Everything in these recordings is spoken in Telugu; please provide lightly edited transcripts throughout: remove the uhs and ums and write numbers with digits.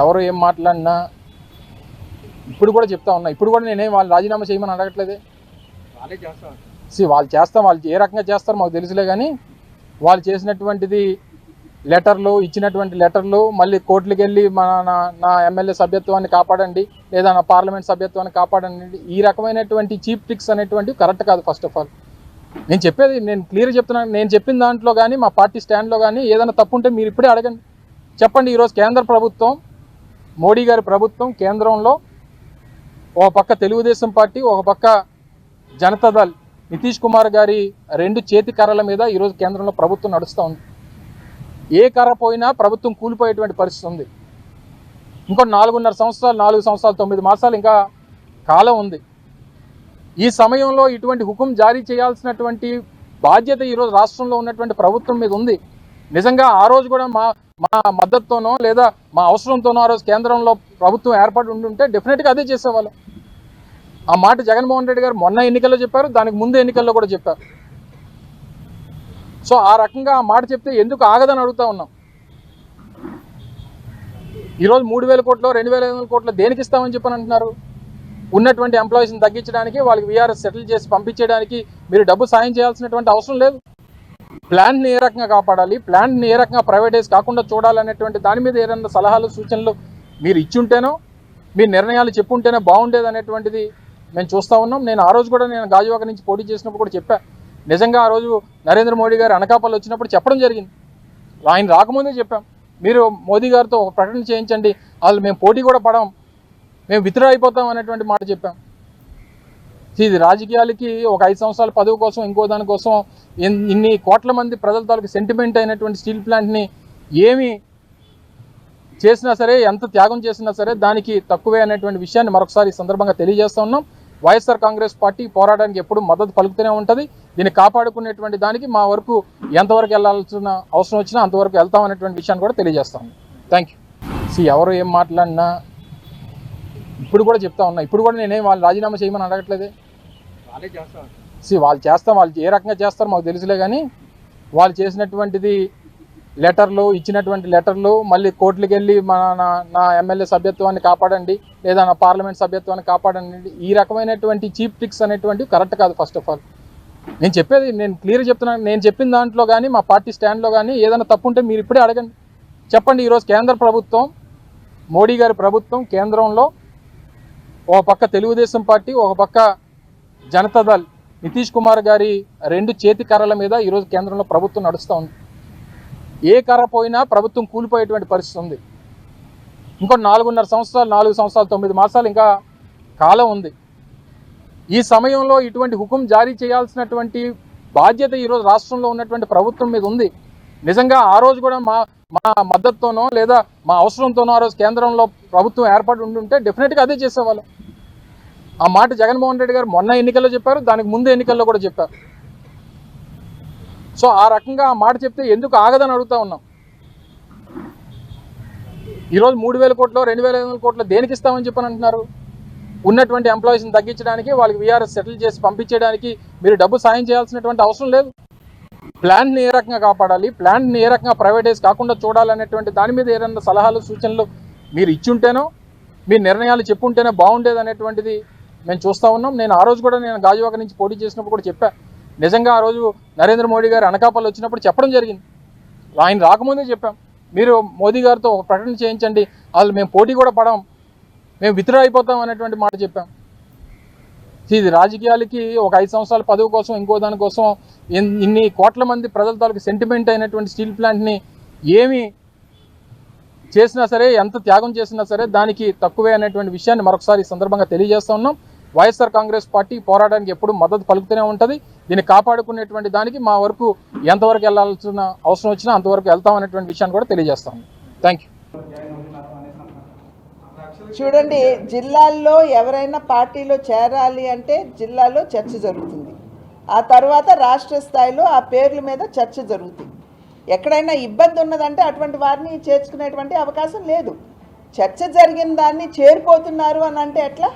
ఎవరు ఏం మాట్లాడినా ఇప్పుడు కూడా చెప్తా ఉన్నా, ఇప్పుడు కూడా నేనేం వాళ్ళు రాజీనామా చేయమని అడగట్లేదే. వాళ్ళు చేస్తాం, వాళ్ళు ఏ రకంగా చేస్తారో మాకు తెలుసులే. కానీ వాళ్ళు చేసినటువంటిది లెటర్లు, ఇచ్చినటువంటి లెటర్లు మళ్ళీ కోర్టులకు వెళ్ళి నా ఎమ్మెల్యే సభ్యత్వాన్ని కాపాడండి, లేదా నా పార్లమెంట్ సభ్యత్వాన్ని కాపాడండి, ఈ రకమైనటువంటి చీప్ ట్రిక్స్ అనేటువంటివి కరెక్ట్ కాదు. ఫస్ట్ ఆఫ్ ఆల్ నేను చెప్పేది, నేను క్లియర్ చెప్తున్నాను. నేను చెప్పిన దాంట్లో కానీ మా పార్టీ స్టాండ్లో కానీ ఏదైనా తప్పు ఉంటే మీరు ఇప్పుడే అడగండి, చెప్పండి. ఈరోజు కేంద్ర ప్రభుత్వం, మోడీ గారి ప్రభుత్వం కేంద్రంలో ఒక పక్క తెలుగుదేశం పార్టీ, ఒక పక్క జనతాదళ్ నితీష్ కుమార్ గారి రెండు చేతి కర్రల మీద ఈరోజు కేంద్రంలో ప్రభుత్వం నడుస్తూ ఉంది. ఏ కర్ర పోయినా ప్రభుత్వం కూలిపోయేటువంటి పరిస్థితి ఉంది. ఇంకో 4 సంవత్సరాలు 9 మాసాలు ఇంకా కాలం ఉంది. ఈ సమయంలో ఇటువంటి హుకుం జారీ చేయాల్సినటువంటి బాధ్యత ఈరోజు రాష్ట్రంలో ఉన్నటువంటి ప్రభుత్వం మీద ఉంది. నిజంగా ఆ రోజు కూడా మా మద్దతుతోనో లేదా మా అవసరంతోనో ఆ రోజు కేంద్రంలో ప్రభుత్వం ఏర్పాటు ఉండుంటే డెఫినెట్గా అదే చేసేవాళ్ళం. ఆ మాట జగన్మోహన్ రెడ్డి గారు మొన్న ఎన్నికల్లో చెప్పారు, దానికి ముందు ఎన్నికల్లో కూడా చెప్పారు. సో ఆ రకంగా ఆ మాట చెప్తే ఎందుకు ఆగదని అడుగుతా ఉన్నాం. ఈరోజు 3,000 కోట్లు 2,500 కోట్లు దేనికి ఇస్తామని చెప్పని అంటున్నారు? ఉన్నటువంటి ఎంప్లాయీస్ని తగ్గించడానికి, వాళ్ళకి వీఆర్ఎస్ సెటిల్ చేసి పంపించేయడానికి మీరు డబ్బు సాయం చేయాల్సినటువంటి అవసరం లేదు. ప్లాంట్ని ఏ రకంగా కాపాడాలి, ప్లాంట్ని ఏ రకంగా ప్రైవేటైజ్ కాకుండా చూడాలనేటువంటి దాని మీద ఏదైనా సలహాలు సూచనలు మీరు ఇచ్చుంటేనో, మీ నిర్ణయాలు చెప్పుంటేనే బాగుండేది అనేటువంటిది మేము చూస్తూ ఉన్నాం. నేను ఆ రోజు కూడా గాజువాక నుంచి పోటీ చేసినప్పుడు కూడా చెప్పా. నిజంగా ఆ రోజు నరేంద్ర మోడీ గారు అనకాపల్లి వచ్చినప్పుడు చెప్పడం జరిగింది. ఆయన రాకముందే చెప్పాం, మీరు మోదీ గారితో ఒక ప్రకటన చేయించండి, వాళ్ళు మేము పోటీ కూడా పడం, మేము విత్డ్రా అయిపోతాం అనేటువంటి మాట చెప్పాం. ఇది రాజకీయాలకి ఒక 5 సంవత్సరాల పదవి కోసం, ఇంకో దానికోసం ఇన్ని కోట్ల మంది ప్రజల తాలూకు సెంటిమెంట్ అయినటువంటి స్టీల్ ప్లాంట్ని ఏమి చేసినా సరే, ఎంత త్యాగం చేసినా సరే దానికి తక్కువే అనేటువంటి విషయాన్ని మరొకసారి ఈ సందర్భంగా తెలియజేస్తూ ఉన్నాం. వైఎస్ఆర్ కాంగ్రెస్ పార్టీ పోరాటానికి ఎప్పుడు మద్దతు పలుకుతూనే ఉంటుంది. దీన్ని కాపాడుకునేటువంటి దానికి మా వరకు ఎంతవరకు వెళ్ళాల్సిన అవసరం వచ్చినా అంతవరకు వెళ్తాం అనేటువంటి విషయాన్ని కూడా తెలియజేస్తాం. Thank you. ఎవరు ఏం మాట్లాడినా ఇప్పుడు కూడా చెప్తా ఉన్నా, ఇప్పుడు కూడా నేనేం వాళ్ళు రాజీనామా చేయమని అడగట్లేదే. వాళ్ళు చేస్తాం, వాళ్ళు ఏ రకంగా చేస్తారో మాకు తెలుసులే. కానీ వాళ్ళు చేసినటువంటిది లెటర్లు, ఇచ్చినటువంటి లెటర్లు మళ్ళీ కోర్టులకు వెళ్ళి నా ఎమ్మెల్యే సభ్యత్వాన్ని కాపాడండి, లేదా నా పార్లమెంట్ సభ్యత్వాన్ని కాపాడండి, ఈ రకమైనటువంటి చీప్ ట్రిక్స్ అనేటువంటివి కరెక్ట్ కాదు. ఫస్ట్ ఆఫ్ ఆల్ నేను చెప్పేది, నేను క్లియర్ చెప్తున్నాను. నేను చెప్పిన దాంట్లో కానీ మా పార్టీ స్టాండ్లో కానీ ఏదైనా తప్పు ఉంటే మీరు ఇప్పుడే అడగండి, చెప్పండి. ఈరోజు కేంద్ర ప్రభుత్వం, మోడీ గారి ప్రభుత్వం కేంద్రంలో ఒక పక్క తెలుగుదేశం పార్టీ, ఒక పక్క జనతాదళ్ నితీష్ కుమార్ గారి రెండు చేతి కర్రల మీద ఈరోజు కేంద్రంలో ప్రభుత్వం నడుస్తూ ఉంది. ఏ కర్ర పోయినా ప్రభుత్వం కూలిపోయేటువంటి పరిస్థితి ఉంది. ఇంకో 4 సంవత్సరాలు 9 మాసాలు ఇంకా కాలం ఉంది. ఈ సమయంలో ఇటువంటి హుకుం జారీ చేయాల్సినటువంటి బాధ్యత ఈరోజు రాష్ట్రంలో ఉన్నటువంటి ప్రభుత్వం మీద ఉంది. నిజంగా ఆ రోజు కూడా మా మద్దతుతోనో లేదా మా అవసరంతోనో ఆ రోజు కేంద్రంలో ప్రభుత్వం ఏర్పాటు ఉండుంటే డెఫినెట్గా అదే చేసేవాళ్ళం. ఆ మాట జగన్మోహన్ రెడ్డి గారు మొన్న ఎన్నికల్లో చెప్పారు, దానికి ముందు ఎన్నికల్లో కూడా చెప్పారు. సో ఆ రకంగా ఆ మాట చెప్తే ఎందుకు ఆగదని అడుగుతా ఉన్నాం. ఈరోజు 3,000 కోట్లు 2,500 కోట్లు దేనికి ఇస్తామని చెప్పని అంటున్నారు? ఉన్నటువంటి ఎంప్లాయీస్ని తగ్గించడానికి, వాళ్ళకి వీఆర్ఎస్ సెటిల్ చేసి పంపించేయడానికి మీరు డబ్బు సాయం చేయాల్సినటువంటి అవసరం లేదు. ప్లాంట్ని ఏ రకంగా కాపాడాలి, ప్లాంట్ని ఏ రకంగా ప్రైవేటైజ్ కాకుండా చూడాలనేటువంటి దాని మీద ఏదైనా సలహాలు సూచనలు మీరు ఇచ్చుంటేనో, మీ నిర్ణయాలు చెప్పుంటేనే బాగుండేది అనేటువంటిది మేము చూస్తూ ఉన్నాం. నేను ఆ రోజు కూడా గాజువాక నుంచి పోటీ చేసినప్పుడు కూడా చెప్పా. నిజంగా ఆ రోజు నరేంద్ర మోడీ గారు అనకాపల్లి వచ్చినప్పుడు చెప్పడం జరిగింది. ఆయన రాకముందే చెప్పాం, మీరు మోదీ గారితో ఒక ప్రకటన చేయించండి, వాళ్ళు మేము పోటీ కూడా పడం, మేము విత్డ్రా అయిపోతాం అనేటువంటి మాట చెప్పాం. ఇది రాజకీయాలకి ఒక 5 సంవత్సరాల పదవి కోసం, ఇంకో దానికోసం ఇన్ని కోట్ల మంది ప్రజల తాలూకు సెంటిమెంట్ అయినటువంటి స్టీల్ ప్లాంట్ని ఏమి చేసినా సరే, ఎంత త్యాగం చేసినా సరే దానికి తక్కువే అనేటువంటి విషయాన్ని మరొకసారి ఈ సందర్భంగా తెలియజేస్తూ ఉన్నాం. వైఎస్ఆర్ కాంగ్రెస్ పార్టీ పోరాటానికి ఎప్పుడు మద్దతు పలుకుతూనే ఉంటుంది. దీన్ని కాపాడుకునేటువంటి దానికి మా వరకు ఎంతవరకు వెళ్ళాల్సిన అవసరం వచ్చినా అంతవరకు వెళ్తాం అనేటువంటి విషయాన్ని కూడా తెలియజేస్తాం. Thank you. చూడండి, జిల్లాల్లో ఎవరైనా పార్టీలో చేరాలి అంటే జిల్లాలో చర్చ జరుగుతుంది. ఆ తర్వాత రాష్ట్ర స్థాయిలో ఆ పేర్ల మీద చర్చ జరుగుతుంది. ఎక్కడైనా ఇబ్బంది ఉన్నదంటే అటువంటి వారిని చేర్చుకునేటువంటి అవకాశం లేదు. చర్చ జరిగిన దాన్ని చేరిపోతున్నారు అని అంటే ఎట్లా?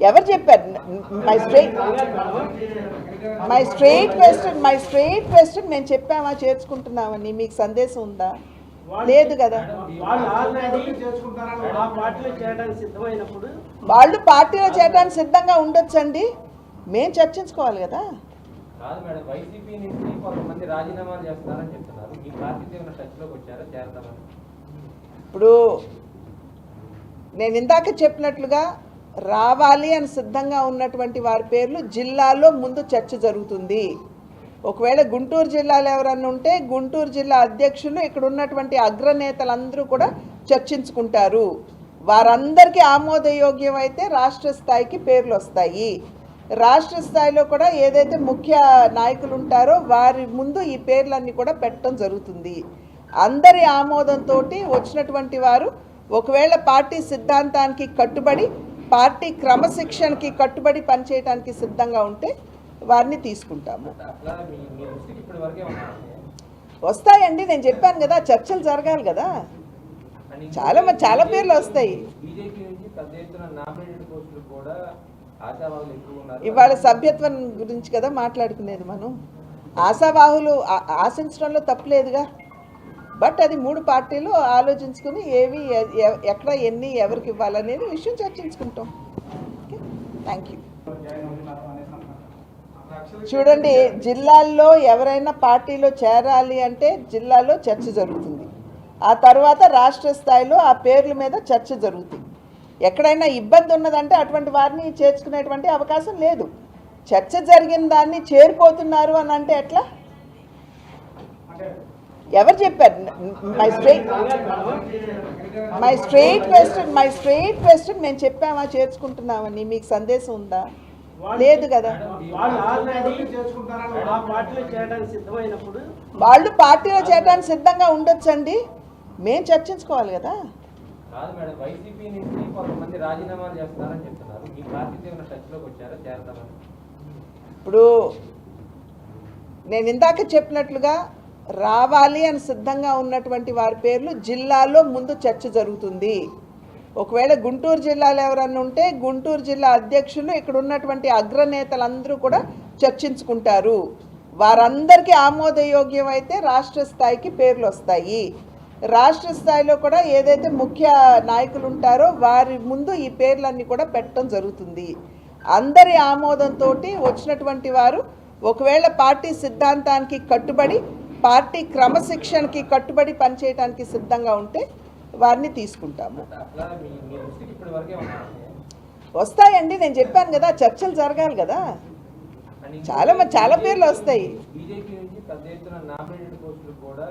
ఎవరు చెప్పారు? మై స్ట్రెయిట్ క్వశ్చన్ మేము చెప్పామా చేర్చుకుంటున్నామని? మీకు సందేశం ఉందా? లేదు కదా. వాళ్ళు ఆల్రెడీ ఆ పార్టీలో చేయడానికి సిద్ధమైనప్పుడు వాళ్ళు పార్టీలో చేయడానికి సిద్ధంగా ఉండొచ్చండి, మేము చర్చించుకోవాలి కదా. కాదు మేడం, వైసీపీ నుంచి కొంతమంది రాజీనామాలు చేస్తారని చెప్తున్నారు. మీ పార్టీతో ఏమైనా టచ్లోకి వచ్చారా, చేరతామని? ఇప్పుడు నేను ఇందాక చెప్పినట్లుగా రావాలి అని సిద్ధంగా ఉన్నటువంటి వారి పేర్లు జిల్లాలో ముందు చర్చ జరుగుతుంది. ఒకవేళ గుంటూరు జిల్లాలో ఎవరన్నా ఉంటే గుంటూరు జిల్లా అధ్యక్షులు ఇక్కడ ఉన్నటువంటి అగ్రనేతలందరూ కూడా చర్చించుకుంటారు. వారందరికీ ఆమోదయోగ్యం అయితే రాష్ట్ర స్థాయికి పేర్లు వస్తాయి. రాష్ట్ర స్థాయిలో కూడా ఏదైతే ముఖ్య నాయకులు ఉంటారో వారి ముందు ఈ పేర్లన్నీ కూడా పెట్టడం జరుగుతుంది. అందరి ఆమోదంతో వచ్చినటువంటి వారు ఒకవేళ పార్టీ సిద్ధాంతానికి కట్టుబడి పార్టీ క్రమశిక్షణకి కట్టుబడి పనిచేయడానికి సిద్ధంగా ఉంటే వారిని తీసుకుంటాము. అట్లా మీ దృష్టికి ఇప్పటి వరకే ఉన్నాయి. వస్తాయండి, నేను చెప్పాను కదా, చర్చలు జరగాలి కదా, చాలా పేర్లు వస్తాయి. బీజేపీ నుంచి పెద్ద ఎత్తున నామినేటెడ్ పోస్టులు కూడా ఆశావాదులు ఎక్కువ ఉన్నారు. ఇవాళ సభ్యత్వం గురించి కదా మాట్లాడుకునేది మనం. ఆశావాహులు ఆశించడంలో తప్పులేదుగా, బట్ అది 3 పార్టీలు ఆలోచించుకుని ఏవి ఎక్కడ ఎన్ని ఎవరికి ఇవ్వాలనేది విషయం చర్చించుకుంటాం. Okay, thank you. చూడండి, జిల్లాల్లో ఎవరైనా పార్టీలో చేరాలి అంటే జిల్లాలో చర్చ జరుగుతుంది. ఆ తర్వాత రాష్ట్ర స్థాయిలో ఆ పేర్ల మీద చర్చ జరుగుతుంది. ఎక్కడైనా ఇబ్బంది ఉన్నదంటే అటువంటి వారిని చేర్చుకునేటువంటి అవకాశం లేదు. చర్చ జరిగిన దాన్ని చేరిపోతున్నారు అని అంటే ఎట్లా? ఎవరు చెప్పారు? మై స్ట్రెయిట్ క్వశ్చన్ మేము చెప్పామా చేర్చుకుంటున్నామని? మీకు సందేశం ఉందా? లేదు కదా. వాళ్ళు ఆల్రెడీ ఆ పార్టీలో చేయడానికి సిద్ధమైనప్పుడు వాళ్ళు పార్టీలో చేయడానికి సిద్ధంగా ఉండొచ్చండి, మేము చర్చించుకోవాలి కదా. కాదు మేడం, వైసీపీ నుంచి కొంతమంది రాజీనామాలు చేస్తారని చెప్తున్నారు. మీ పార్టీతో ఏమైనా టచ్లోకి వచ్చారా, చేరతామని? ఇప్పుడు నేను ఇందాక చెప్పినట్లుగా రావాలి అని సిద్ధంగా ఉన్నటువంటి వారి పేర్లు జిల్లాలో ముందు చర్చ జరుగుతుంది. ఒకవేళ గుంటూరు జిల్లాలో ఎవరన్నా ఉంటే గుంటూరు జిల్లా అధ్యక్షులు ఇక్కడ ఉన్నటువంటి అగ్రనేతలందరూ కూడా చర్చించుకుంటారు. వారందరికీ ఆమోదయోగ్యం అయితే రాష్ట్ర స్థాయికి పేర్లు వస్తాయి. రాష్ట్ర స్థాయిలో కూడా ఏదైతే ముఖ్య నాయకులు ఉంటారో వారి ముందు ఈ పేర్లన్నీ కూడా పెట్టడం జరుగుతుంది. అందరి ఆమోదంతో వచ్చినటువంటి వారు ఒకవేళ పార్టీ సిద్ధాంతానికి కట్టుబడి పార్టీ క్రమశిక్షణకి కట్టుబడి పనిచేయడానికి సిద్ధంగా ఉంటే వారిని తీసుకుంటాము. అట్లా మీ దృష్టికి ఇప్పటి వరకే ఉన్నాయి. వస్తాయండి, నేను చెప్పాను కదా, చర్చలు జరగాలి కదా, చాలా పేర్లు వస్తాయి. బీజేపీ నుంచి పెద్ద ఎత్తున నామినేటెడ్ పోస్టులు కూడా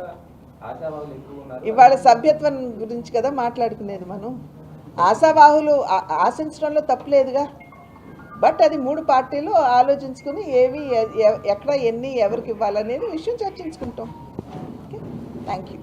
ఆశావాదులు ఎక్కువ ఉన్నారు. ఇవాళ సభ్యత్వం గురించి కదా మాట్లాడుకునేది మనం. ఆశావాహులు ఆశించడంలో తప్పులేదుగా, బట్ అది 3 పార్టీలు ఆలోచించుకుని ఏవి ఎక్కడ ఎన్ని ఎవరికి ఇవ్వాలనేది విషయం చర్చించుకుంటాం. Okay, thank you.